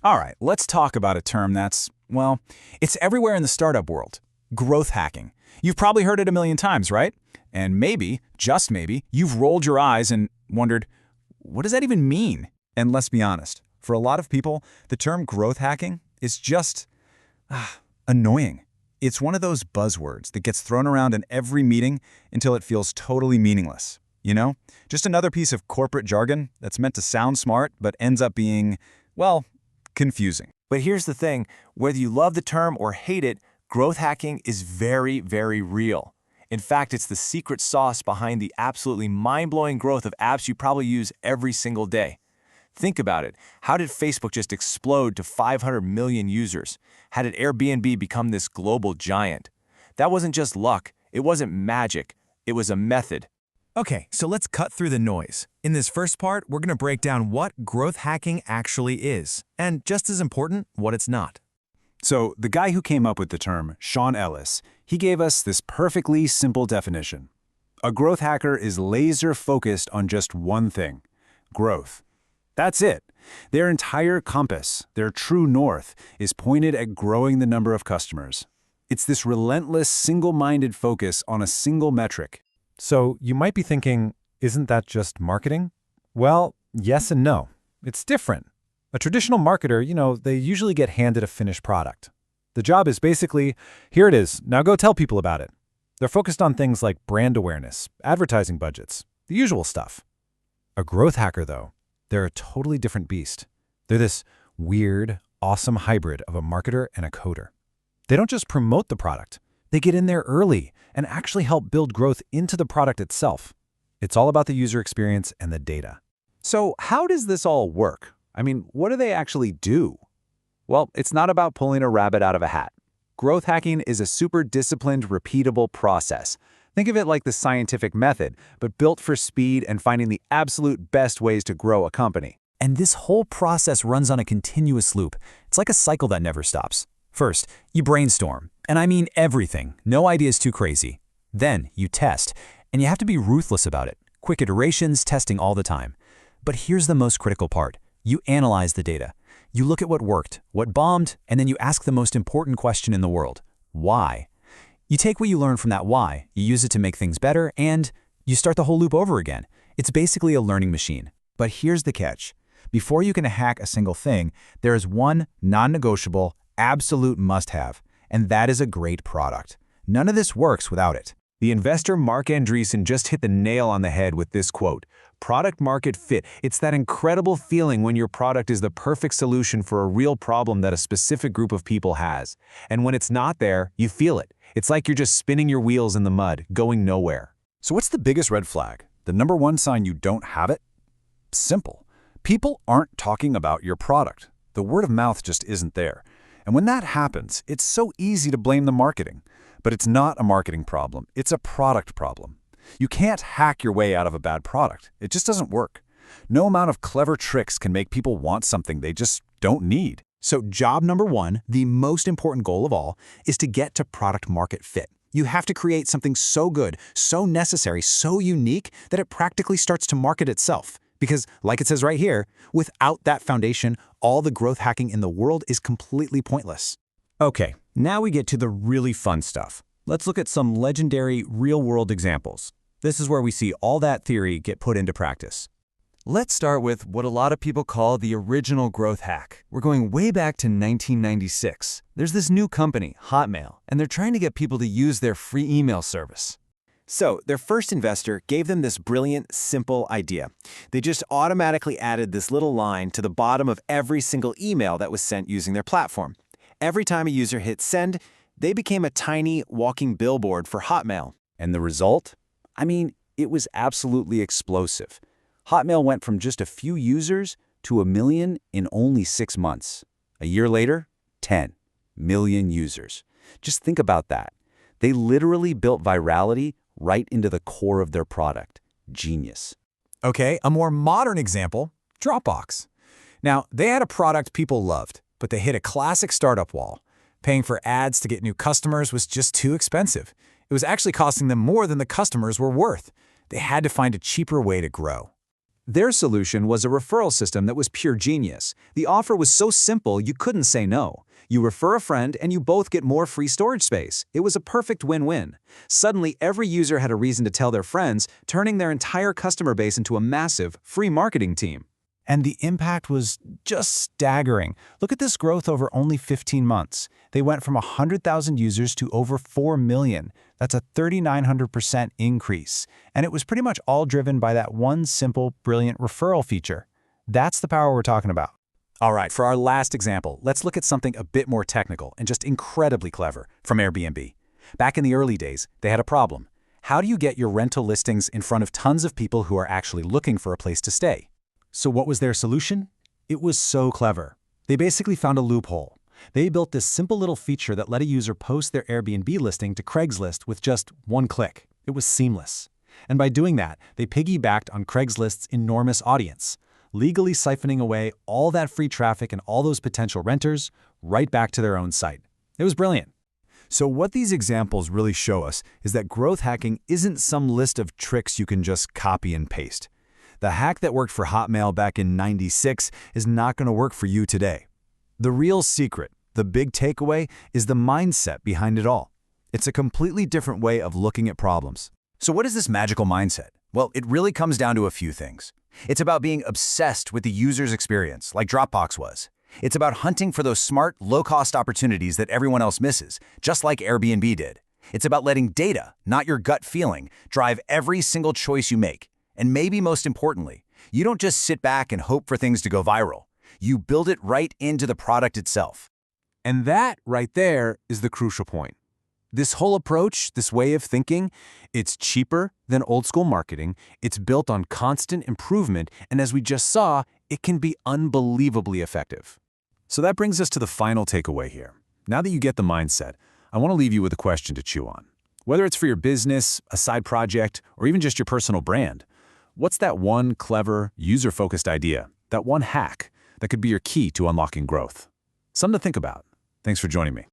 All right, let's talk about a term that's, well, it's everywhere in the startup world. Growth hacking. You've probably heard it a million times, right? And maybe, just maybe, you've rolled your eyes and wondered, what does that even mean? And let's be honest, for a lot of people, the term growth hacking is just annoying. It's one of those buzzwords that gets thrown around in every meeting until it feels totally meaningless. You know? Just another piece of corporate jargon that's meant to sound smart but ends up being, well, confusing. But here's the thing, whether you love the term or hate it, growth hacking is very, very real. In fact, it's the secret sauce behind the absolutely mind-blowing growth of apps you probably use every single day. Think about it. How did Facebook just explode to 500 million users? How did Airbnb become this global giant? That wasn't just luck. It wasn't magic. It was a method. Okay, so let's cut through the noise. In this first part, we're going to break down what growth hacking actually is, and just as important, what it's not. So the guy who came up with the term, Sean Ellis, he gave us this perfectly simple definition. A growth hacker is laser-focused on just one thing, growth. That's it. Their entire compass, their true north, is pointed at growing the number of customers. It's this relentless, single-minded focus on a single metric. So you might be thinking, isn't that just marketing? Well, yes and no. It's different. A traditional marketer, they usually get handed a finished product. The job is basically, here it is, now go tell people about it. They're focused on things like brand awareness, advertising budgets, the usual stuff. A growth hacker, though, they're a totally different beast. They're this weird, awesome hybrid of a marketer and a coder. They don't just promote the product. They get in there early and actually help build growth into the product itself. It's all about the user experience and the data. So how does this all work? I mean, what do they actually do? Well, it's not about pulling a rabbit out of a hat. Growth hacking is a super disciplined, repeatable process. Think of it like the scientific method, but built for speed and finding the absolute best ways to grow a company. And this whole process runs on a continuous loop. It's like a cycle that never stops. First, you brainstorm, and I mean everything. No idea is too crazy. Then you test, and you have to be ruthless about it. Quick iterations, testing all the time. But here's the most critical part. You analyze the data. You look at what worked, what bombed, and then you ask the most important question in the world. Why? You take what you learn from that why, you use it to make things better, and you start the whole loop over again. It's basically a learning machine. But here's the catch. Before you can hack a single thing, there is one non-negotiable, absolute must-have, and that is a great product. None of this works without it. The investor Mark Andreessen just hit the nail on the head with this quote, "Product market fit. It's that incredible feeling when your product is the perfect solution for a real problem that a specific group of people has. And when it's not there, you feel it. It's like you're just spinning your wheels in the mud, going nowhere." So what's the biggest red flag? The number one sign you don't have it? Simple. People aren't talking about your product. The word of mouth just isn't there. And when that happens, it's so easy to blame the marketing. But it's not a marketing problem. It's a product problem. You can't hack your way out of a bad product. It just doesn't work. No amount of clever tricks can make people want something they just don't need. So job number one, the most important goal of all, is to get to product market fit. You have to create something so good, so necessary, so unique that it practically starts to market itself. Because, like it says right here, without that foundation, all the growth hacking in the world is completely pointless. Okay, now we get to the really fun stuff. Let's look at some legendary real-world examples. This is where we see all that theory get put into practice. Let's start with what a lot of people call the original growth hack. We're going way back to 1996. There's this new company, Hotmail, and they're trying to get people to use their free email service. So their first investor gave them this brilliant, simple idea. They just automatically added this little line to the bottom of every single email that was sent using their platform. Every time a user hit send, they became a tiny walking billboard for Hotmail. And the result? I mean, it was absolutely explosive. Hotmail went from just a few users to 1 million in only 6 months. A year later, 10 million users. Just think about that. They literally built virality right into the core of their product. Genius. Okay, a more modern example, Dropbox. Now, they had a product people loved, but they hit a classic startup wall. Paying for ads to get new customers was just too expensive. It was actually costing them more than the customers were worth. They had to find a cheaper way to grow. Their solution was a referral system that was pure genius. The offer was so simple you couldn't say no. You refer a friend and you both get more free storage space. It was a perfect win-win. Suddenly, every user had a reason to tell their friends, turning their entire customer base into a massive, free marketing team. And the impact was just staggering. Look at this growth over only 15 months. They went from 100,000 users to over 4 million. That's a 3,900% increase. And it was pretty much all driven by that one simple, brilliant referral feature. That's the power we're talking about. All right, for our last example, let's look at something a bit more technical and just incredibly clever from Airbnb. Back in the early days, they had a problem. How do you get your rental listings in front of tons of people who are actually looking for a place to stay? So what was their solution? It was so clever. They basically found a loophole. They built this simple little feature that let a user post their Airbnb listing to Craigslist with just one click. It was seamless. And by doing that, they piggybacked on Craigslist's enormous audience, legally siphoning away all that free traffic and all those potential renters right back to their own site. It was brilliant. So what these examples really show us is that growth hacking isn't some list of tricks you can just copy and paste. The hack that worked for Hotmail back in '96 is not going to work for you today. The real secret, the big takeaway, is the mindset behind it all. It's a completely different way of looking at problems. So what is this magical mindset? Well, it really comes down to a few things. It's about being obsessed with the user's experience, like Dropbox was. It's about hunting for those smart, low-cost opportunities that everyone else misses, just like Airbnb did. It's about letting data, not your gut feeling, drive every single choice you make. And maybe most importantly, you don't just sit back and hope for things to go viral. You build it right into the product itself. And that right there is the crucial point. This whole approach, this way of thinking, it's cheaper than old school marketing, it's built on constant improvement, and as we just saw, it can be unbelievably effective. So that brings us to the final takeaway here. Now that you get the mindset, I want to leave you with a question to chew on. Whether it's for your business, a side project, or even just your personal brand, what's that one clever, user-focused idea, that one hack that could be your key to unlocking growth? Something to think about. Thanks for joining me.